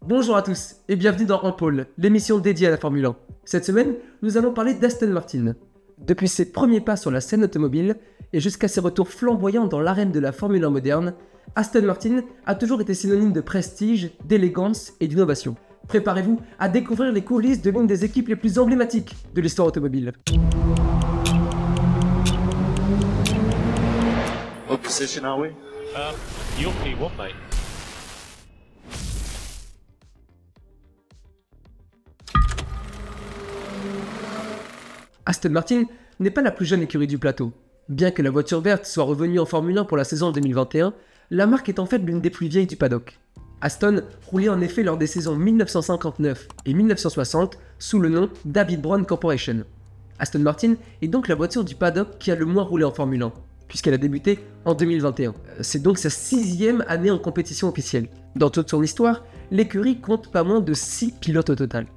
Bonjour à tous et bienvenue dans En Pôle, l'émission dédiée à la Formule 1. Cette semaine, nous allons parler d'Aston Martin. Depuis ses premiers pas sur la scène automobile et jusqu'à ses retours flamboyants dans l'arène de la Formule 1 moderne, Aston Martin a toujours été synonyme de prestige, d'élégance et d'innovation. Préparez-vous à découvrir les coulisses de l'une des équipes les plus emblématiques de l'histoire automobile. What position are we? You're P1, mate. Aston Martin n'est pas la plus jeune écurie du plateau. Bien que la voiture verte soit revenue en Formule 1 pour la saison 2021, la marque est en fait l'une des plus vieilles du paddock. Aston roulait en effet lors des saisons 1959 et 1960 sous le nom David Brown Corporation. Aston Martin est donc la voiture du paddock qui a le moins roulé en Formule 1, puisqu'elle a débuté en 2021. C'est donc sa 6e année en compétition officielle. Dans toute son histoire, l'écurie compte pas moins de 6 pilotes au total.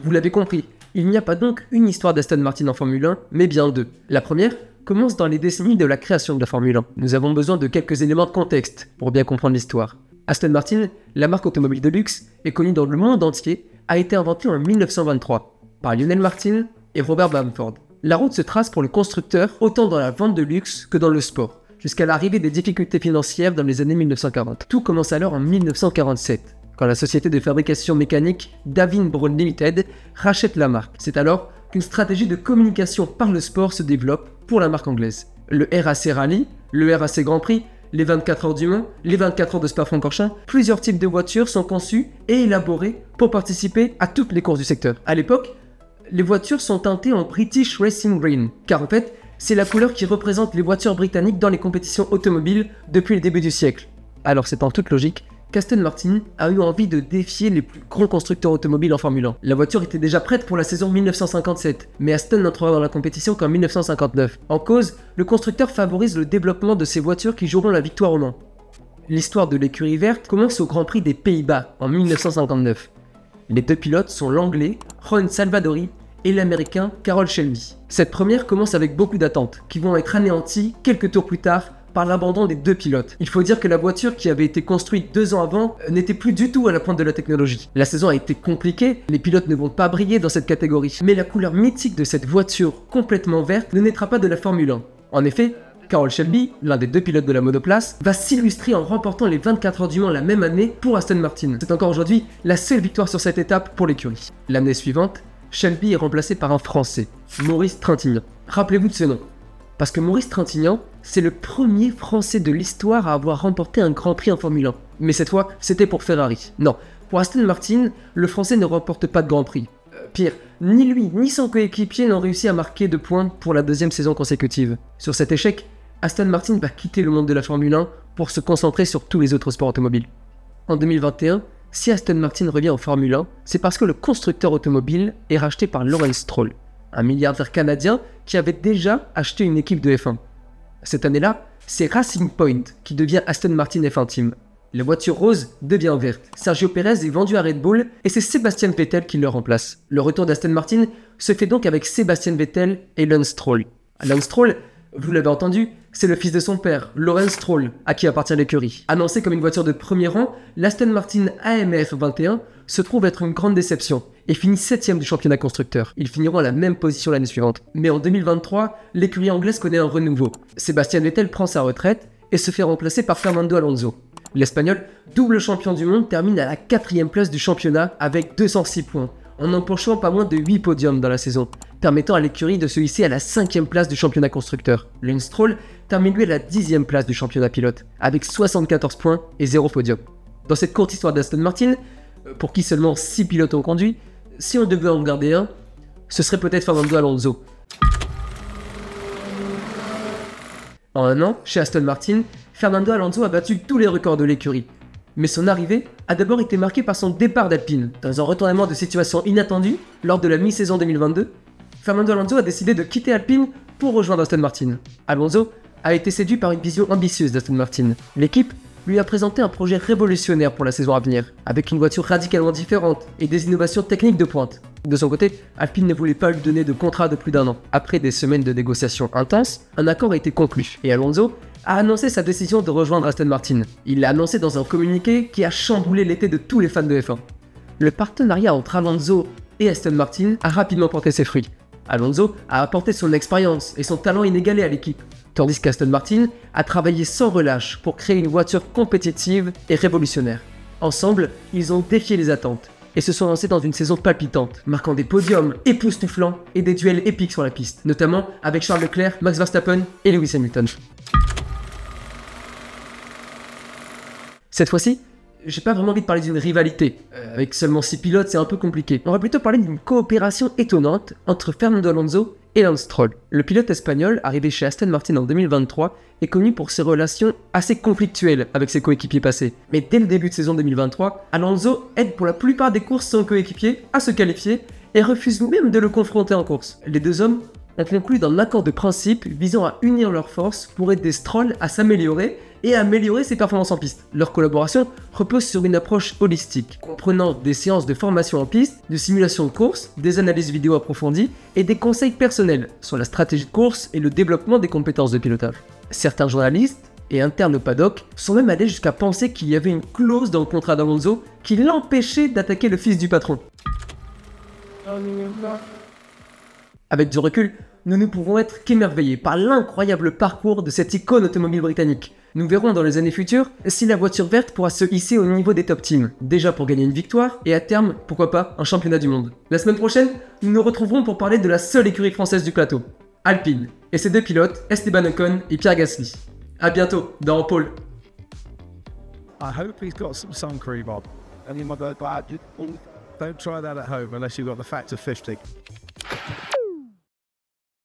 Vous l'avez compris, il n'y a pas donc une histoire d'Aston Martin en Formule 1, mais bien deux. La première commence dans les décennies de la création de la Formule 1. Nous avons besoin de quelques éléments de contexte pour bien comprendre l'histoire. Aston Martin, la marque automobile de luxe, est connue dans le monde entier, a été inventée en 1923 par Lionel Martin et Robert Bamford. La route se trace pour le constructeur autant dans la vente de luxe que dans le sport, jusqu'à l'arrivée des difficultés financières dans les années 1940. Tout commence alors en 1947. Quand la société de fabrication mécanique David Brown Limited rachète la marque. C'est alors qu'une stratégie de communication par le sport se développe pour la marque anglaise. Le RAC Rally, le RAC Grand Prix, les 24 heures du Mans, les 24 heures de Spa-Francorchamps, plusieurs types de voitures sont conçues et élaborées pour participer à toutes les courses du secteur. À l'époque, les voitures sont teintées en British Racing Green, car en fait, c'est la couleur qui représente les voitures britanniques dans les compétitions automobiles depuis le début du siècle. Alors c'est en toute logique qu'Aston Martin a eu envie de défier les plus grands constructeurs automobiles en Formule 1. La voiture était déjà prête pour la saison 1957, mais Aston n'entrera dans la compétition qu'en 1959. En cause, le constructeur favorise le développement de ces voitures qui joueront la victoire au Mans. L'histoire de l'écurie verte commence au Grand Prix des Pays-Bas en 1959. Les deux pilotes sont l'anglais Ron Salvadori et l'américain Carroll Shelby. Cette première commence avec beaucoup d'attentes, qui vont être anéanties quelques tours plus tard par l'abandon des deux pilotes. Il faut dire que la voiture qui avait été construite 2 ans avant n'était plus du tout à la pointe de la technologie. La saison a été compliquée, les pilotes ne vont pas briller dans cette catégorie, mais la couleur mythique de cette voiture complètement verte ne naîtra pas de la Formule 1. En effet, Carroll Shelby, l'un des deux pilotes de la monoplace, va s'illustrer en remportant les 24 heures du Mans la même année pour Aston Martin. C'est encore aujourd'hui la seule victoire sur cette étape pour l'écurie. L'année suivante, Shelby est remplacé par un Français, Maurice Trintignant. Rappelez-vous de ce nom, parce que Maurice Trintignant, c'est le premier Français de l'histoire à avoir remporté un Grand Prix en Formule 1. Mais cette fois, c'était pour Ferrari. Non, pour Aston Martin, le Français ne remporte pas de Grand Prix. Pire, ni lui ni son coéquipier n'ont réussi à marquer de points pour la 2e saison consécutive. Sur cet échec, Aston Martin va quitter le monde de la Formule 1 pour se concentrer sur tous les autres sports automobiles. En 2021, si Aston Martin revient en Formule 1, c'est parce que le constructeur automobile est racheté par Lawrence Stroll, un milliardaire canadien qui avait déjà acheté une équipe de F1. Cette année-là, c'est Racing Point qui devient Aston Martin F1 Team. La voiture rose devient verte. Sergio Pérez est vendu à Red Bull et c'est Sébastien Vettel qui le remplace. Le retour d'Aston Martin se fait donc avec Sébastien Vettel et Lance Stroll. Lance Stroll, vous l'avez entendu, c'est le fils de son père, Lawrence Stroll, à qui appartient l'écurie. Annoncé comme une voiture de premier rang, l'Aston Martin AMF 21 se trouve être une grande déception et finit 7ème du championnat constructeur. Ils finiront à la même position l'année suivante. Mais en 2023, l'écurie anglaise connaît un renouveau. Sébastien Vettel prend sa retraite et se fait remplacer par Fernando Alonso. L'Espagnol, double champion du monde, termine à la 4ème place du championnat avec 206 points, en empochant pas moins de 8 podiums dans la saison, permettant à l'écurie de se hisser à la 5ème place du championnat constructeur. Lance Stroll termine lui à la 10ème place du championnat pilote, avec 74 points et 0 podium. Dans cette courte histoire d'Aston Martin, pour qui seulement 6 pilotes ont conduit, si on devait en garder un, ce serait peut-être Fernando Alonso. En un an, chez Aston Martin, Fernando Alonso a battu tous les records de l'écurie. Mais son arrivée a d'abord été marquée par son départ d'Alpine. Dans un retournement de situation inattendu, lors de la mi-saison 2022, Fernando Alonso a décidé de quitter Alpine pour rejoindre Aston Martin. Alonso a été séduit par une vision ambitieuse d'Aston Martin. L'équipe lui a présenté un projet révolutionnaire pour la saison à venir, avec une voiture radicalement différente et des innovations techniques de pointe. De son côté, Alpine ne voulait pas lui donner de contrat de plus d'1 an. Après des semaines de négociations intenses, un accord a été conclu, et Alonso a annoncé sa décision de rejoindre Aston Martin. Il l'a annoncé dans un communiqué qui a chamboulé l'été de tous les fans de F1. Le partenariat entre Alonso et Aston Martin a rapidement porté ses fruits. Alonso a apporté son expérience et son talent inégalé à l'équipe, tandis qu'Aston Martin a travaillé sans relâche pour créer une voiture compétitive et révolutionnaire. Ensemble, ils ont défié les attentes et se sont lancés dans une saison palpitante, marquant des podiums époustouflants et des duels épiques sur la piste, notamment avec Charles Leclerc, Max Verstappen et Lewis Hamilton. Cette fois-ci, j'ai pas vraiment envie de parler d'une rivalité. Avec seulement 6 pilotes, c'est un peu compliqué. On va plutôt parler d'une coopération étonnante entre Fernando Alonso et Lance Stroll. Le pilote espagnol, arrivé chez Aston Martin en 2023, est connu pour ses relations assez conflictuelles avec ses coéquipiers passés. Mais dès le début de saison 2023, Alonso aide pour la plupart des courses son coéquipier à se qualifier et refuse même de le confronter en course. Les deux hommes ont conclu d'un accord de principe visant à unir leurs forces pour aider Stroll à s'améliorer et à améliorer ses performances en piste. Leur collaboration repose sur une approche holistique, comprenant des séances de formation en piste, de simulation de course, des analyses vidéo approfondies et des conseils personnels sur la stratégie de course et le développement des compétences de pilotage. Certains journalistes et internes au paddock sont même allés jusqu'à penser qu'il y avait une clause dans le contrat d'Alonso qui l'empêchait d'attaquer le fils du patron. Avec du recul, nous ne pouvons être qu'émerveillés par l'incroyable parcours de cette icône automobile britannique. Nous verrons dans les années futures si la voiture verte pourra se hisser au niveau des top teams, déjà pour gagner une victoire et à terme, pourquoi pas, un championnat du monde. La semaine prochaine, nous nous retrouverons pour parler de la seule écurie française du plateau, Alpine, et ses deux pilotes, Esteban Ocon et Pierre Gasly. A bientôt dans Pôle. I hope he's got some sun cream on. Don't try that at home unless you've got the factor 50.